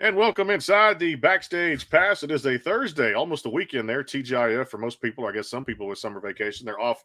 And welcome inside the Backstage Pass. It is a Thursday, almost a weekend there. TGIF for most people. I guess some people with summer vacation. They're off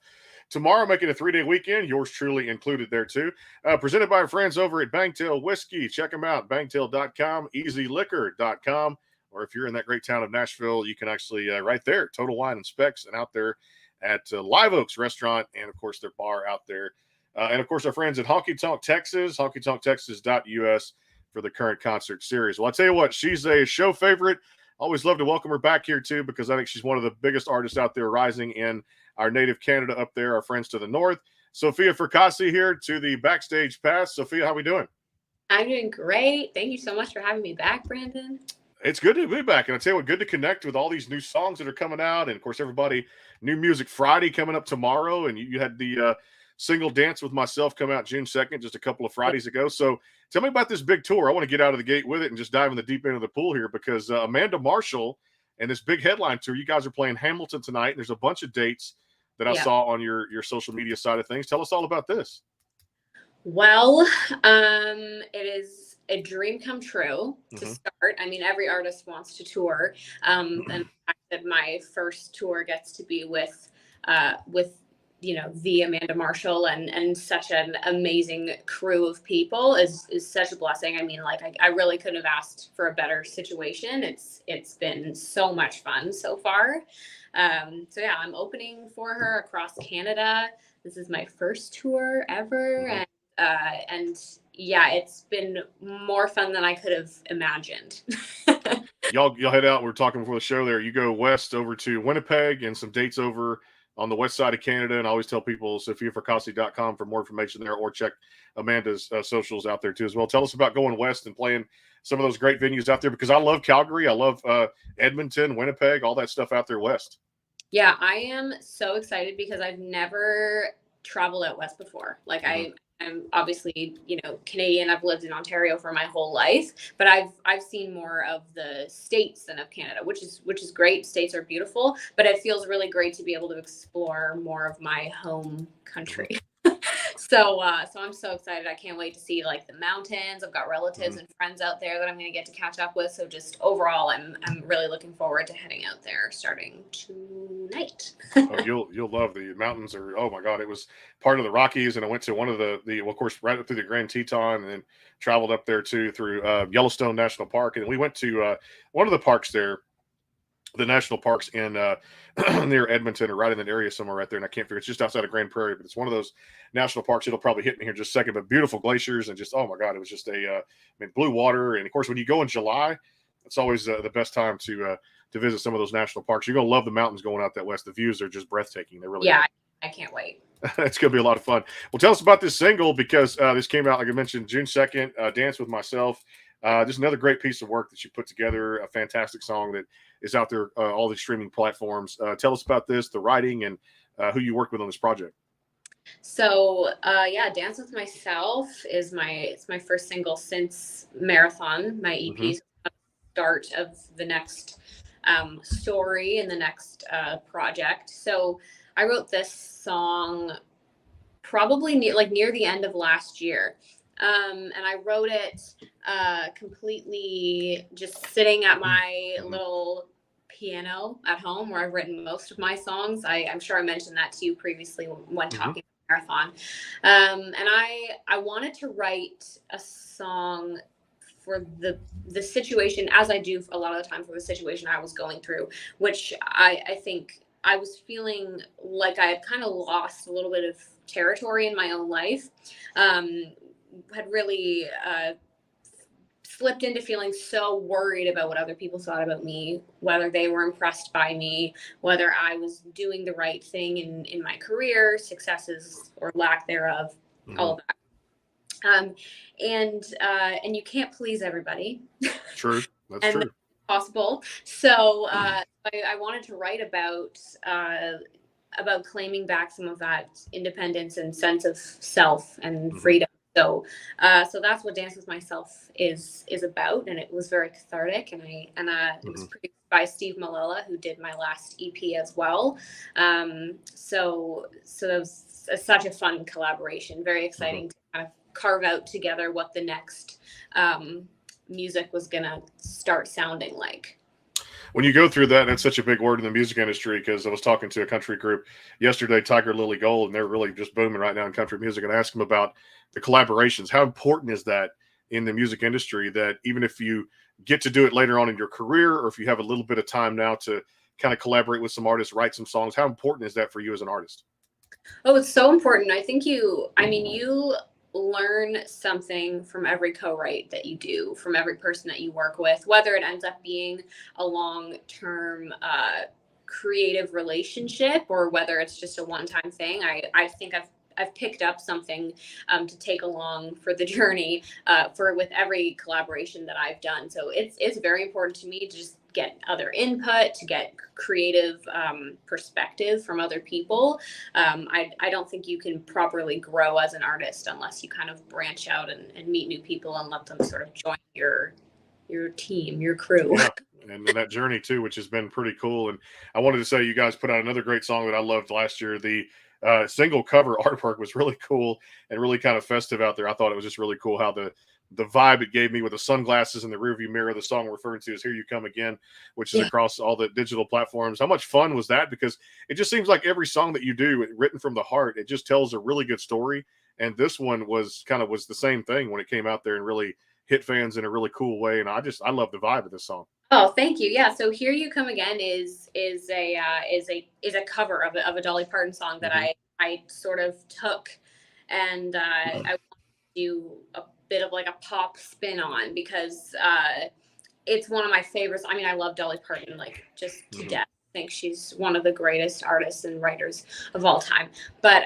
tomorrow, making a 3-day weekend. Yours truly included there, too. Presented by our friends over at Bangtail Whiskey. Check them out, bangtail.com, easyliquor.com. Or if you're in that great town of Nashville, you can actually, right there, Total Wine and Specs, and out there at Live Oaks Restaurant, and, of course, their bar out there. And, of course, our friends at Honky Tonk Texas, honkytonktexas.us for the current concert series. Well, I tell you what, she's a show favorite. Always love to welcome her back here too, because I think she's one of the biggest artists out there rising in our native Canada up there, our friends to the north. Sophia Fracassi here to the Backstage Pass. Sophia, how we doing? I'm doing great. Thank you so much for having me back, Brandon. It's good to be back. And I tell you what, good to connect with all these new songs that are coming out. And of course, everybody, New Music Friday coming up tomorrow. And you had the single Dance with Myself come out June 2nd, just a couple of Fridays ago. So tell me about this big tour. I want to get out of the gate with it and just dive in the deep end of the pool here, because Amanda Marshall and this big headline tour, you guys are playing Hamilton tonight. And there's a bunch of dates that I saw on your social media side of things. Tell us all about this. Well, it is a dream come true to start. I mean, every artist wants to tour. And the fact that my first tour gets to be with the Amanda Marshall and such an amazing crew of people is such a blessing. I mean, like I really couldn't have asked for a better situation. It's been so much fun so far. So yeah, I'm opening for her across Canada. This is my first tour ever. And yeah, it's been more fun than I could have imagined. Y'all head out. We were talking before the show there. You go west over to Winnipeg and some dates over on the west side of Canada. And I always tell people, SophiaFracassi.com for more information there, or check Amanda's socials out there too as well. Tell us about going west and playing some of those great venues out there, because I love Calgary. I love Edmonton, Winnipeg, all that stuff out there west. Yeah, I am so excited because I've never traveled out west before. Like I'm obviously, Canadian. I've lived in Ontario for my whole life, but I've seen more of the States than of Canada, which is great. States are beautiful, but it feels really great to be able to explore more of my home country. So I'm so excited. I can't wait to see like the mountains. I've got relatives and friends out there that I'm going to get to catch up with. So just overall, I'm really looking forward to heading out there starting tonight. You'll love the mountains. Oh my God, it was part of the Rockies, and I went to one of the of course, right up through the Grand Teton, and then traveled up there too through Yellowstone National Park, and we went to one of the parks there, the national parks in near Edmonton, or right in that area somewhere right there. And I can't figure, it's just outside of Grand Prairie, but it's one of those national parks. It'll probably hit me here in just a second, but beautiful glaciers and just, oh my God, it was just blue water. And of course, when you go in July, it's always the best time to visit some of those national parks. You're going to love the mountains going out that west. The views are just breathtaking. They really are. I can't wait. It's going to be a lot of fun. Well, tell us about this single, because this came out, like I mentioned, June 2nd, Dance with Myself. Just another great piece of work that you put together, a fantastic song that is out there, all the streaming platforms. Tell us about this, the writing, and who you worked with on this project. So Dance with Myself is my first single since Marathon, my EP, start of the next story and the next project. So I wrote this song probably near the end of last year. And I wrote it completely just sitting at my little piano at home, where I've written most of my songs. I'm sure I mentioned that to you previously when talking about Marathon. And I wanted to write a song for the situation, as I do a lot of the time, for the situation I was going through, which I think I was feeling like I had kind of lost a little bit of territory in my own life. Had really slipped into feeling so worried about what other people thought about me, whether they were impressed by me, whether I was doing the right thing in my career, successes or lack thereof, all of that. And you can't please everybody. True. That's true. That's possible. So I wanted to write about claiming back some of that independence and sense of self and freedom. So that's what Dance with Myself is about, and it was very cathartic. And it was produced by Steve Malilla, who did my last EP as well. So that was such a fun collaboration. Very exciting to kind of carve out together what the next music was going to start sounding like. When you go through that, and it's such a big word in the music industry, because I was talking to a country group yesterday, Tiger Lily Gold, and they're really just booming right now in country music, and I asked them about the collaborations. How important is that in the music industry, that even if you get to do it later on in your career, or if you have a little bit of time now to kind of collaborate with some artists, write some songs, how important is that for you as an artist? Oh, it's so important. I think you learn something from every co-write that you do, from every person that you work with, whether it ends up being a long-term creative relationship or whether it's just a one-time thing. I think I've picked up something to take along for the journey with every collaboration that I've done. So it's very important to me to just get other input, to get creative perspective from other people. I don't think you can properly grow as an artist unless you kind of branch out and meet new people and let them sort of join your team, your crew. Yeah. And that journey too, which has been pretty cool. And I wanted to say, you guys put out another great song that I loved last year. The single cover artwork was really cool and really kind of festive out there. I thought it was just really cool how the vibe it gave me with the sunglasses in the rearview mirror. The song we're referring to is Here You Come Again, which is across all the digital platforms. How much fun was that? Because it just seems like every song that you do, written from the heart, it just tells a really good story. And this one was the same thing when it came out there and really hit fans in a really cool way. And I love the vibe of this song. Oh, thank you. Yeah. So Here You Come Again is a cover of a Dolly Parton song that I sort of took and I wanted to do a bit of like a pop spin on because it's one of my favorites. I mean, I love Dolly Parton like just to death. I think she's one of the greatest artists and writers of all time. But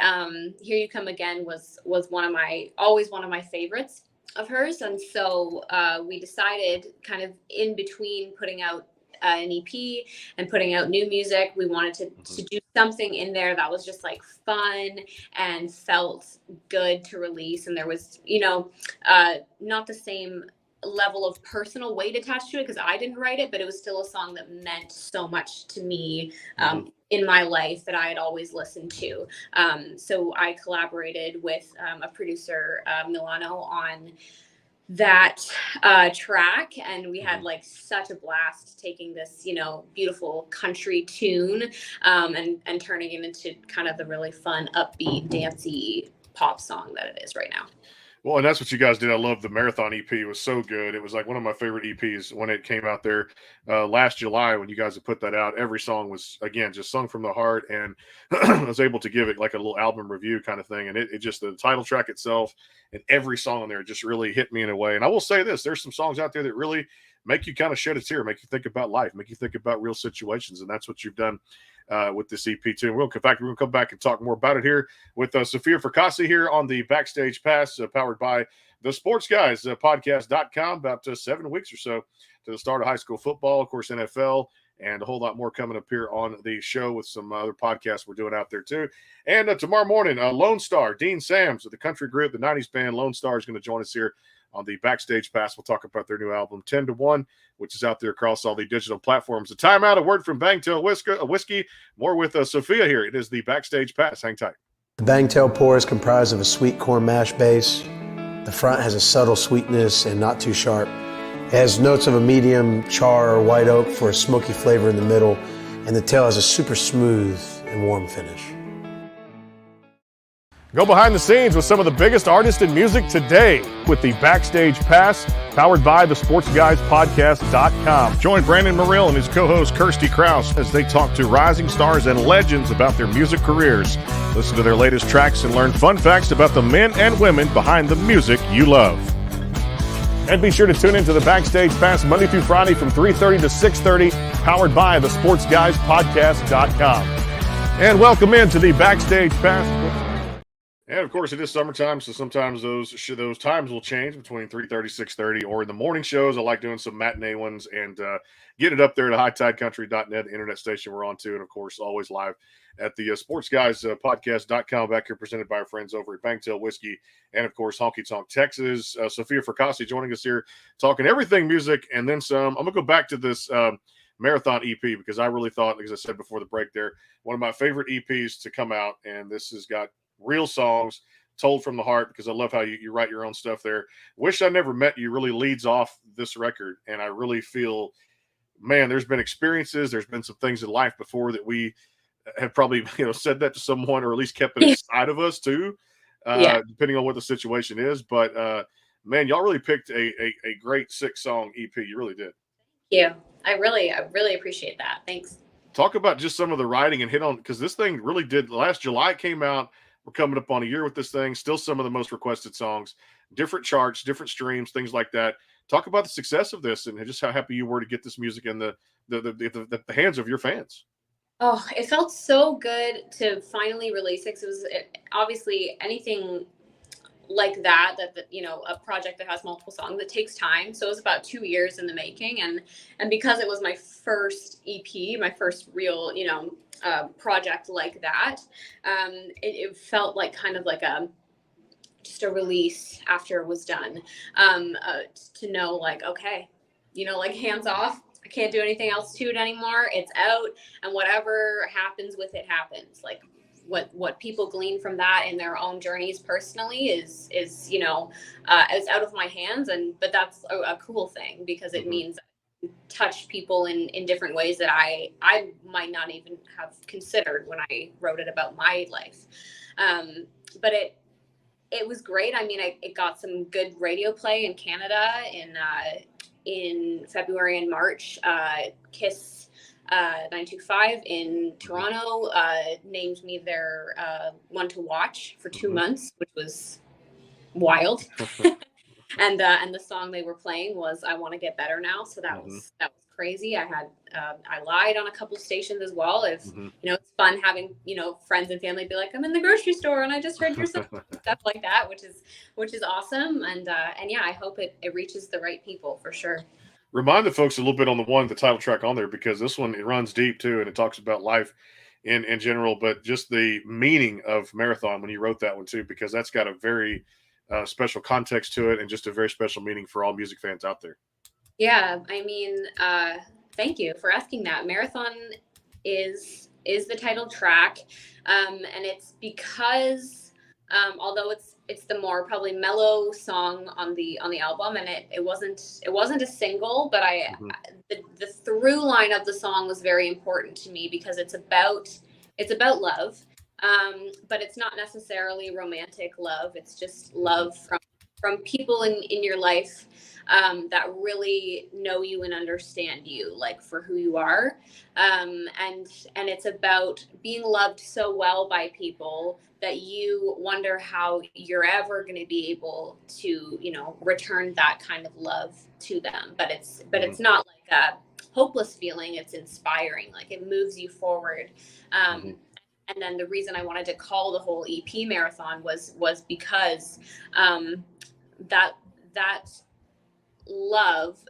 Here You Come Again was always one of my favorites of hers. And so we decided kind of in between putting out an EP and putting out new music, we wanted to do something in there that was just like fun and felt good to release. And there was, not the same level of personal weight attached to it because I didn't write it, but it was still a song that meant so much to me in my life that I had always listened to. So I collaborated with a producer, Milano, on that track, and we had like such a blast taking this beautiful country tune and turning it into kind of the really fun, upbeat, dancey pop song that it is right now. Well, and that's what you guys did. I love the Marathon EP. It was so good. It was like one of my favorite EPs when it came out there last July when you guys had put that out. Every song was, again, just sung from the heart, and I was able to give it like a little album review kind of thing. And it just, the title track itself and every song on there just really hit me in a way. And I will say this, there's some songs out there that really make you kind of shed a tear, make you think about life, make you think about real situations. And that's what you've done with this EP too. And we're going to come back and talk more about it here with Sophia Fracassi here on the Backstage Pass, powered by the Sports Guys podcast.com. About 7 weeks or so to the start of high school football, of course, NFL, and a whole lot more coming up here on the show with some other podcasts we're doing out there too. And tomorrow morning, Lone Star, Dean Sams of the country group, the 90s band Lone Star, is going to join us here on the Backstage Pass. We'll talk about their new album, 10 to 1, which is out there across all the digital platforms. A timeout, a word from Bangtail Whiskey. More with Sophia here. It is the Backstage Pass. Hang tight. The Bangtail pour is comprised of a sweet corn mash base. The front has a subtle sweetness and not too sharp. It has notes of a medium char or white oak for a smoky flavor in the middle, and the tail has a super smooth and warm finish. Go behind the scenes with some of the biggest artists in music today with the Backstage Pass, powered by the SportsGuysPodcast.com. Join Brandon Morrill and his co-host Kirsty Krause as they talk to rising stars and legends about their music careers. Listen to their latest tracks and learn fun facts about the men and women behind the music you love. And be sure to tune into the Backstage Pass Monday through Friday from 3:30 to 6:30, powered by the SportsGuysPodcast.com. And welcome into the Backstage Pass. And of course, it is summertime, so sometimes those times will change between 3:30, 6:30, or in the morning shows. I like doing some matinee ones and get it up there at hightidecountry.net, the internet station we're on to, and of course, always live at the SportsGuysPodcast.com, back here presented by our friends over at Bangtail Whiskey and, of course, Honky Tonk Texas. Sophia Fracassi joining us here, talking everything music and then some. I'm going to go back to this Marathon EP because I really thought, as I said before the break there, one of my favorite EPs to come out, and this has got real songs, Told from the Heart, because I love how you write your own stuff there. Wish I Never Met You really leads off this record. And I really feel, man, there's been experiences, there's been some things in life before that we have probably, said that to someone, or at least kept it inside of us too, depending on what the situation is. But man, y'all really picked a great 6-song EP. You really did. Yeah, I really appreciate that. Thanks. Talk about just some of the writing and hit on, because this thing really did. Last July it came out. We're coming up on a year with this thing. Still some of the most requested songs, different charts, different streams, things like that. Talk about the success of this and just how happy you were to get this music in the hands of your fans. Oh, it felt so good to finally release it. 'Cause it was obviously anything like that, a project that has multiple songs, it takes time. So it was about 2 years in the making. And because it was my first EP, my first real, project like that, it felt like kind of like just a release after it was done, to know like, okay, like hands off. I can't do anything else to it anymore. It's out, and whatever happens with it happens. Like what people glean from that in their own journeys personally is out of my hands. But that's a cool thing, because it means I touch people in different ways that I might not even have considered when I wrote it about my life. But it was great. I mean, it got some good radio play in Canada in February and March. Kiss 925 in Toronto named me their one to watch for 2 months, which was wild. And the song they were playing was "I Want to Get Better Now," so that was crazy. I lied on a couple of stations as well. It's fun having friends and family be like, "I'm in the grocery store and I just heard your song," stuff like that, which is awesome. And yeah, I hope it reaches the right people for sure. Remind the folks a little bit on the title track on there, because this one, it runs deep too, and it talks about life in general, but just the meaning of marathon when you wrote that one too, because that's got a very special context to it, and just a very special meaning for all music fans out there. Yeah, I mean, thank you for asking that. Marathon is the title track, and it's because although it's the more probably mellow song on the album, and it wasn't a single, but the through line of the song was very important to me, because it's about love, but it's not necessarily romantic love. It's just love from people in your life that really know you and understand you, like, for who you are, and it's about being loved so well by people that you wonder how you're ever going to be able to return that kind of love to them. But it's not like a hopeless feeling. It's inspiring. Like, it moves you forward. And then the reason I wanted to call the whole EP Marathon was because that love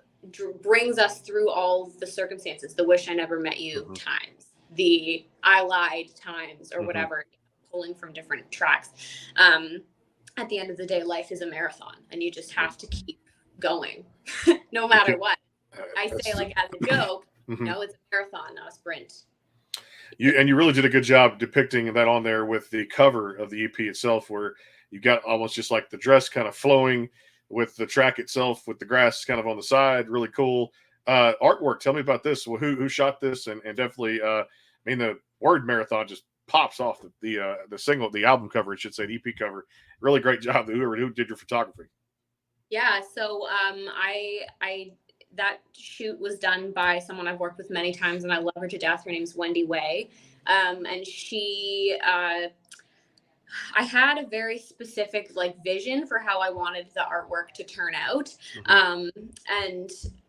brings us through all the circumstances, the "wish I never met you" times, the "I lied" times, or whatever, pulling from different tracks. At the end of the day, life is a marathon, and you just have to keep going no matter what. I say, like, as a joke, it's a marathon, not a sprint. You really did a good job depicting that on there with the cover of the EP itself, where you got almost just like the dress kind of flowing with the track itself, with the grass kind of on the side. Really cool artwork. Tell me about this. Well, who shot this? And definitely, the word marathon just pops off the single, the album cover, it should say, the EP cover. Really great job, who did your photography. Yeah, so I that shoot was done by someone I've worked with many times, and I love her to death. Her name's Wendy Way. And she, I had a very specific vision for how I wanted the artwork to turn out. And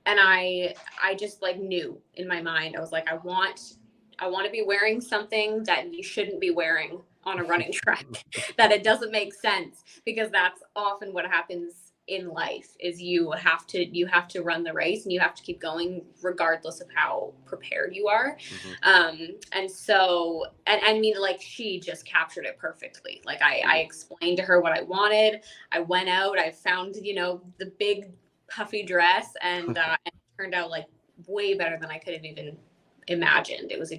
I just knew in my mind, I was like, I want to be wearing something that you shouldn't be wearing on a running track, that it doesn't make sense, because that's often what happens in life, is you have to run the race, and you have to keep going regardless of how prepared you are. And so, and I mean, she just captured it perfectly. I explained to her what I wanted. I went out, I found, the big puffy dress, and it turned out way better than I could have even imagined. It was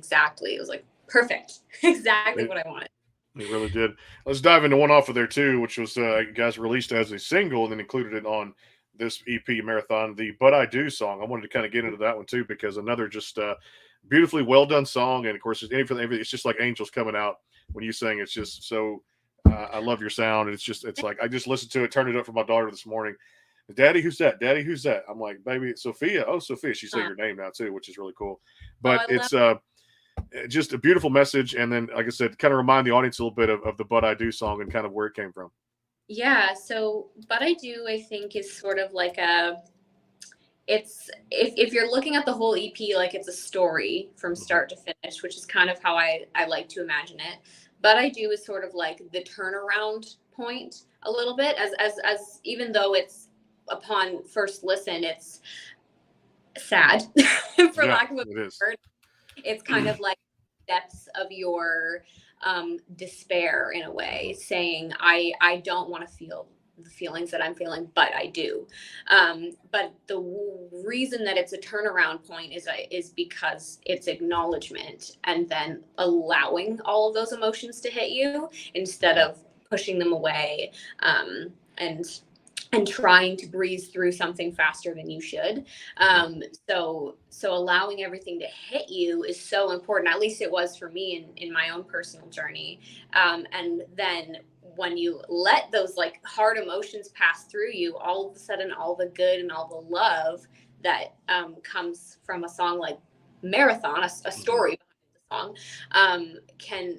perfect. Exactly what I wanted. It really did. Let's dive into one off of there too, which was guys released as a single and then included it on this EP marathon, the "But I Do" song. I wanted to kind of get into that one too because another just beautifully well done song, and of course, it's just like angels coming out when you sing. It's just so. I love your sound. It's like I just listened to it, turned it up for my daughter this morning. Daddy, who's that? Daddy, who's that? I'm like, baby, it's Sophia. Oh, Sophia. She said your name now too, which is really cool. But I it's just a beautiful message. And then, like I said, kind of remind the audience a little bit of the "But I Do" song and kind of where it came from. Yeah, so "But I Do" I think is sort of like it's if you're looking at the whole EP like it's a story from start to finish, which is kind of how I like to imagine it. "But I Do" is sort of like the turnaround point a little bit, as even though it's upon first listen, it's sad for lack of a word. It's kind of like depths of your despair in a way, saying I don't want to feel the feelings that I'm feeling, but I do. But the reason that it's a turnaround point is because it's acknowledgement and then allowing all of those emotions to hit you instead of pushing them away, and trying to breeze through something faster than you should. So allowing everything to hit you is so important. At least it was for me in my own personal journey. And then when you let those like hard emotions pass through you, all of a sudden, all the good and all the love that comes from a song like Marathon, a story behind the song,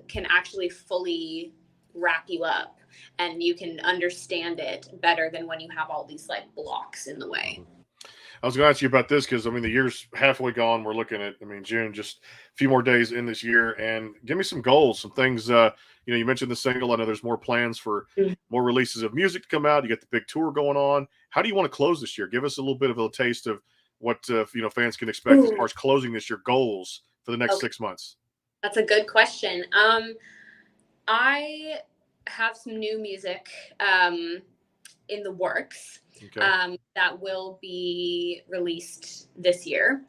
can actually fully wrap you up, and you can understand it better than when you have all these like blocks in the way. I was going to ask you about this because I mean the year's halfway gone. We're looking at June, just a few more days in this year, and give me some goals, some things. You mentioned the single. I know there's more plans for more releases of music to come out. You get the big tour going on. How do you want to close this year? Give us a little bit of a taste of what fans can expect as far as closing this year, goals for the next 6 months. That's a good question. I have some new music in the works. Okay. That will be released this year.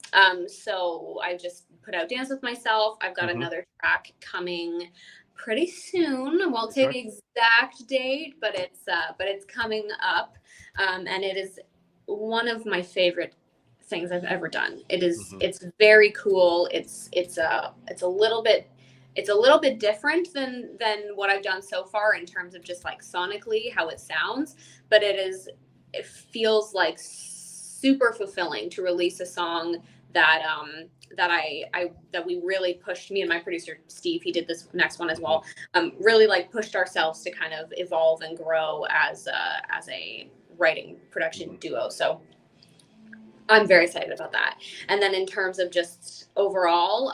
So I just put out "Dance with Myself." I've got another track coming pretty soon. I won't say the exact date, but it's coming up, and it is one of my favorite things I've ever done. It's very cool. It's a little bit different than what I've done so far in terms of just like sonically how it sounds, but it feels like super fulfilling to release a song that that we really pushed. Me and my producer Steve, he did this next one as well, really like pushed ourselves to kind of evolve and grow as a writing production duo. So I'm very excited about that. And then in terms of just overall,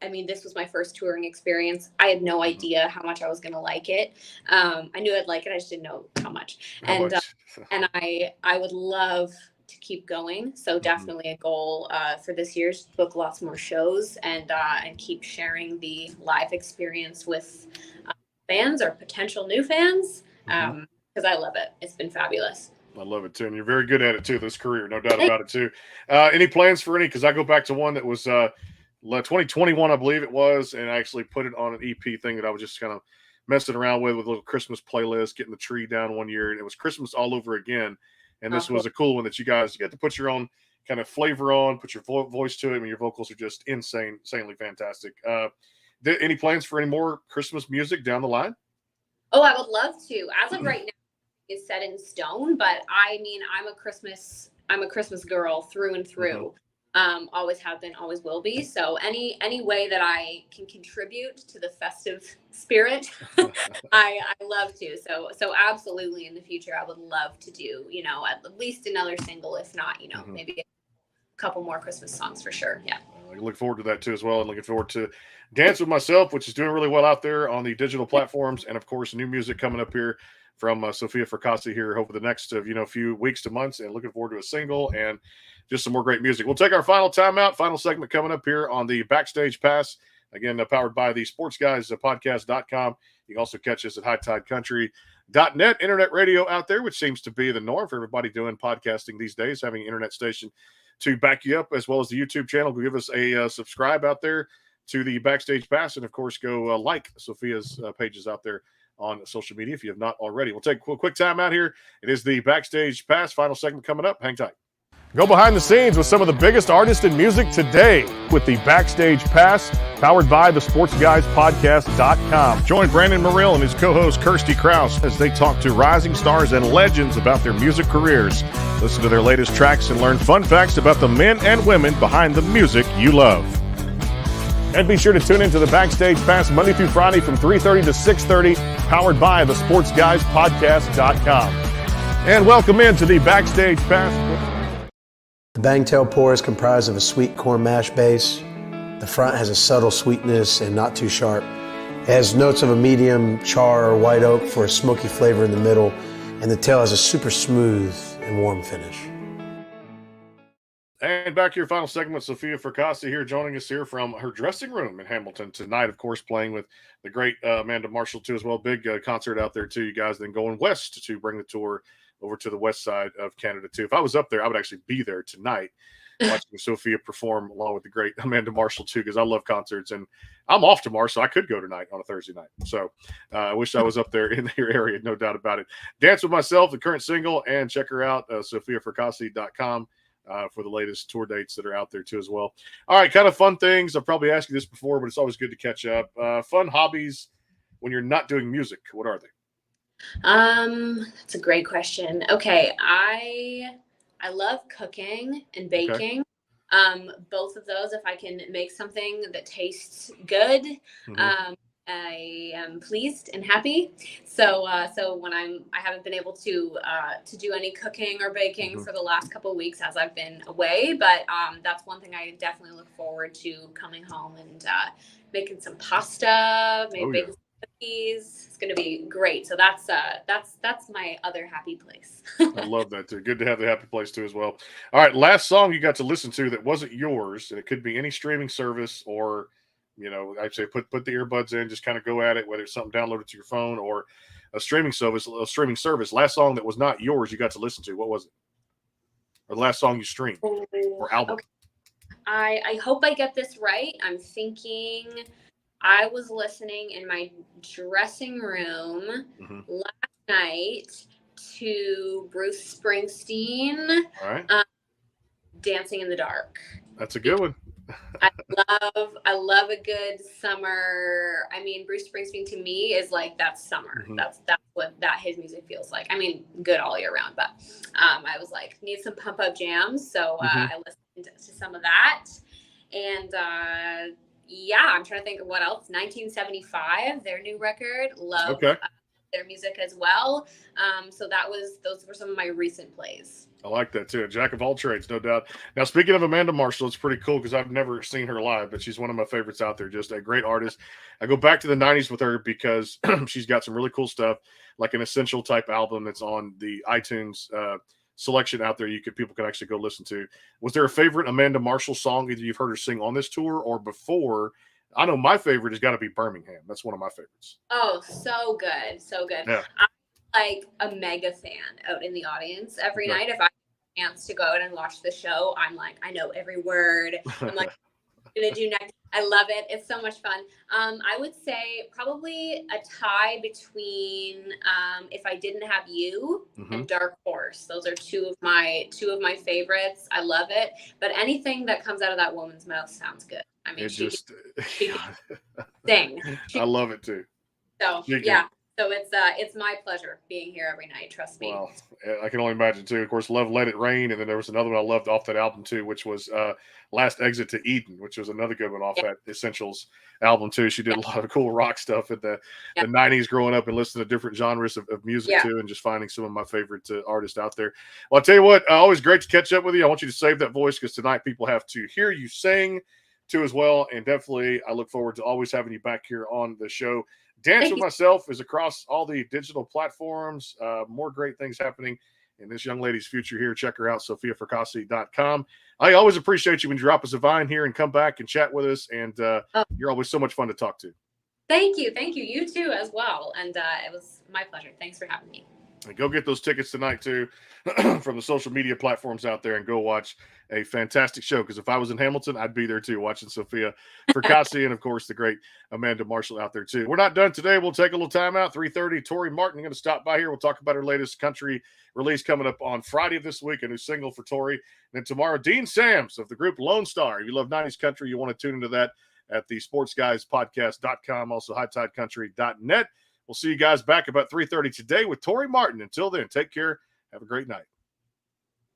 this was my first touring experience. I had no idea how much I was going to like it. I knew I'd like it. I just didn't know how much. And I would love to keep going. So definitely a goal for this year is to book lots more shows and keep sharing the live experience with fans or potential new fans, because I love it. It's been fabulous. I love it too, and you're very good at it too. This career, no doubt about it too. Any plans for any? Because I go back to one that was 2021, I believe it was, and I actually put it on an EP thing that I was just kind of messing around with a little Christmas playlist, getting the tree down one year, and it was Christmas all over again. And this was a cool one that you get to put your own kind of flavor on, put your voice to it, and your vocals are just insanely fantastic. Any plans for any more Christmas music down the line? Oh, I would love to. As of right now, is set in stone, but I'm a Christmas girl through and through. Always have been, always will be. So any way that I can contribute to the festive spirit, I love to. So absolutely in the future, I would love to do, at least another single, if not, maybe a couple more Christmas songs for sure. Yeah. I look forward to that too as well, and looking forward to Dance with Myself, which is doing really well out there on the digital platforms, and of course new music coming up here from Sophia Fracassi here over the next few weeks to months, and looking forward to a single and just some more great music. We'll take our final timeout, final segment coming up here on the Backstage Pass, again powered by the Sports Guys podcast.com. You can also catch us at hightidecountry.net, internet radio out there, which seems to be the norm for everybody doing podcasting these days, having an internet station to back you up, as well as the YouTube channel. Give us a subscribe out there to the Backstage Pass. And, of course, go like Sophia's pages out there on social media if you have not already. We'll take a quick time out here. It is the Backstage Pass. Final segment coming up. Hang tight. Go behind the scenes with some of the biggest artists in music today with the Backstage Pass, powered by the SportsGuysPodcast.com. Join Brandon Morrill and his co-host Kirsty Krause as they talk to rising stars and legends about their music careers. Listen to their latest tracks and learn fun facts about the men and women behind the music you love. And be sure to tune into the Backstage Pass Monday through Friday from 3:30 to 6:30, powered by the SportsGuysPodcast.com. And welcome into the Backstage Pass. The Bangtail pour is comprised of a sweet corn mash base. The front has a subtle sweetness and not too sharp. It has notes of a medium char or white oak for a smoky flavor in the middle, and the tail has a super smooth and warm finish. And back to your final segment, Sophia Fracassi here, joining us here from her dressing room in Hamilton tonight, of course, playing with the great Amanda Marshall, too, as well. Big concert out there, too, you guys. Then going west to bring the tour over to the west side of Canada, too. If I was up there, I would actually be there tonight watching Sophia perform along with the great Amanda Marshall, too, because I love concerts. And I'm off tomorrow, so I could go tonight on a Thursday night. So I wish I was up there in your area, no doubt about it. Dance With Myself, the current single, and check her out, SophiaFracassi.com. For the latest tour dates that are out there, too, as well. All right, kind of fun things. I've probably asked you this before, but it's always good to catch up. Fun hobbies when you're not doing music. What are they? That's a great question. Okay, I love cooking and baking. Okay. Both of those, if I can make something that tastes good, I am pleased and happy. So when I haven't been able to do any cooking or baking for the last couple of weeks as I've been away, but that's one thing I definitely look forward to coming home and making some pasta, maybe baking some cookies. It's going to be great. So that's my other happy place. I love that too. Good to have the happy place too as well. All right, last song you got to listen to that wasn't yours, and it could be any streaming service or, you know, I'd say put the earbuds in, just kind of go at it, whether it's something downloaded to your phone or a streaming service. Last song that was not yours you got to listen to. What was it? Or the last song you streamed or album? Okay. I hope I get this right. I'm thinking I was listening in my dressing room last night to Bruce Springsteen. All right. Dancing in the Dark. That's a good one. I love a good summer. I mean, Bruce Springsteen to me is like that's summer. That's what his music feels like. I mean, good all year round, but I was like, need some pump up jams. So I listened to some of that. And I'm trying to think of what else. 1975, their new record. Love their music as well. So those were some of my recent plays. I like that too. A jack of all trades, no doubt. Now, speaking of Amanda Marshall, it's pretty cool because I've never seen her live, but she's one of my favorites out there. Just a great artist. I go back to the 90s with her because she's got some really cool stuff, like an essential type album that's on the iTunes selection out there. People can actually go listen to. Was there a favorite Amanda Marshall song either you've heard her sing on this tour or before? I know my favorite has got to be Birmingham. That's one of my favorites. Oh, so good. So good. Yeah. I'm like a mega fan out in the audience every night. If I have a chance to go out and watch the show, I'm like, I know every word. I'm like, I'm going to do next. I love it. It's so much fun. I would say probably a tie between If I Didn't Have You and Dark Horse. Those are two of my favorites. I love it. But anything that comes out of that woman's mouth sounds good. I mean, she can sing. I love it too. So so it's my pleasure being here every night. Trust me. Well, I can only imagine too. Of course, love Let It Rain, and then there was another one I loved off that album too, which was Last Exit to Eden, which was another good one off that Essentials album too. She did a lot of cool rock stuff in the 90s, growing up and listening to different genres of music too, and just finding some of my favorite artists out there. Well, I'll tell you what, always great to catch up with you. I want you to save that voice because tonight people have to hear you sing too as well, and definitely I look forward to always having you back here on the show. Dance With Myself is across all the digital platforms. More great things happening in this young lady's future here. Check her out, SophiaFracassi.com. I always appreciate you when you drop us a vine here and come back and chat with us, and you're always so much fun to talk to. Thank you. You too as well, and it was my pleasure. Thanks for having me. And go get those tickets tonight, too, from the social media platforms out there, and go watch a fantastic show. Because if I was in Hamilton, I'd be there, too, watching Sophia Fracassi and, of course, the great Amanda Marshall out there, too. We're not done today. We'll take a little time out. 3:30, Tori Martin going to stop by here. We'll talk about her latest country release coming up on Friday of this week, a new single for Tori. And then tomorrow, Dean Sams of the group Lone Star. If you love 90s country, you want to tune into that at the sportsguyspodcast.com, also hightidecountry.net. We'll see you guys back about 3:30 today with Tori Martin. Until then, take care. Have a great night.